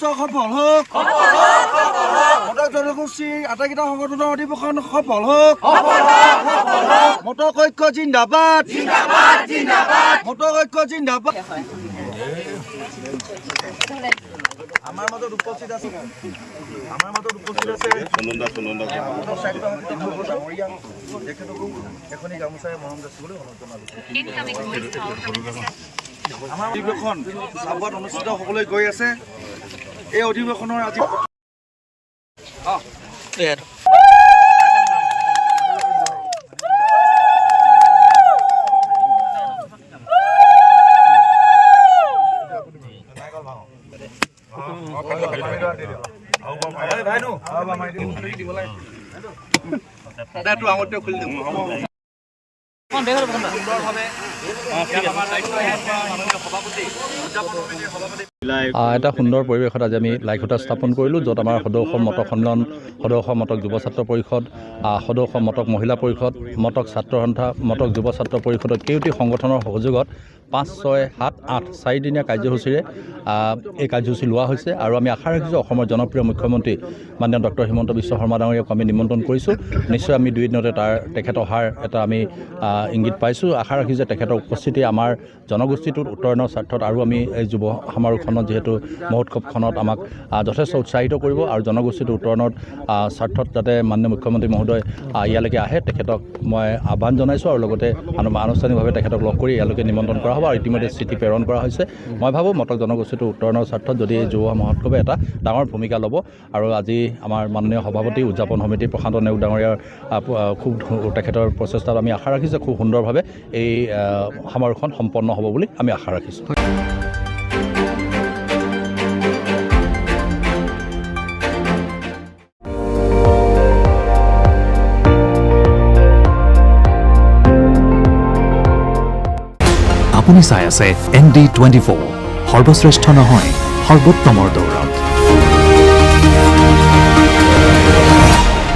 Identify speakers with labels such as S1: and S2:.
S1: সফল হোক মটক জনগোষ্ঠীৰ আটাইকেইটা সংগঠনৰ অধিৱেশন সফল হোক মটক ঐক্য জিন্দাবাদ মটক ঐক্য জিন্দাবাদ আমাৰ মাজত উপস্থিত আছে তেখেতকো এখনি গামোচাৰে মৰম যাচিবলৈ অনুৰোধ জনালোঁ। আমাৰ অধিৱেশন চাবুৱাত অনুষ্ঠিত হ'বলৈ গৈ আছে। এই অধিৱেশনৰ আজি
S2: এটা সুন্দৰ পৰিৱেশত আজি আমি লাইখুটা স্থাপন কৰিলোঁ, য'ত আমাৰ সদৌ অসম মটক সন্মিলন, সদৌ অসম মটক যুৱ ছাত্ৰ পৰিষদ, সদৌ অসম মটক মহিলা পৰিষদ, মটক ছাত্ৰ সন্থা, মটক যুৱ ছাত্ৰ পৰিষদৰ কেইটি সংগঠনৰ সহযোগত 5, 6, 7, 8 4দিনীয়া কাৰ্যসূচীৰে এই কাৰ্যসূচী লোৱা হৈছে। আৰু আমি আশা ৰাখিছোঁ অসমৰ জনপ্ৰিয় মুখ্যমন্ত্ৰী মাননীয় ডক্টৰ হিমন্ত বিশ্ব শৰ্মা ডাঙৰীয়াক আমি নিমন্ত্ৰণ কৰিছোঁ। নিশ্চয় আমি 2 দিনতে তেখেত অহাৰ এটা আমি ইংগিত পাইছোঁ। আশা ৰাখিছোঁ যে তেখেতৰ উপস্থিতি আমাৰ জনগোষ্ঠীটোত উত্তৰণৰ স্বাৰ্থত আৰু আমি এই যুৱ সমাৰোহখনত যিহেতু মহোৎসৱখনত আমাক যথেষ্ট উৎসাহিত কৰিব আৰু জনগোষ্ঠীটোৰ উত্তৰণৰ স্বাৰ্থত যাতে মাননীয় মুখ্যমন্ত্ৰী মহোদয় ইয়ালৈকে আহে, তেখেতক মই আহ্বান জনাইছোঁ আৰু লগতে আনুষ্ঠানিকভাৱে তেখেতক লগ কৰি ইয়ালৈকে নিমন্ত্ৰণ কৰা হ'ব আৰু ইতিমধ্যে চিঠি প্ৰেৰণ কৰা হৈছে। মই ভাবোঁ মটক জনগোষ্ঠীটোৰ উত্তৰণৰ স্বাৰ্থত যদি এই যুৱ মহোৎসৱে এটা ডাঙৰ ভূমিকা ল'ব। আৰু আজি আমাৰ মাননীয় সভাপতি উদযাপন সমিতিৰ প্ৰশান্ত নেওগ ডাঙৰীয়াৰ খুব তেখেতৰ প্ৰচেষ্টাত আমি আশা ৰাখিছোঁ খুব সুন্দৰভাৱে এই সমাৰোহখন সম্পন্ন হ'ব বুলি আমি আশা ৰাখিছোঁ।
S3: আপুনি চাই আছে ND24, সৰ্বশ্ৰেষ্ঠ নহয় সৰ্বোত্তমৰ দৌৰ।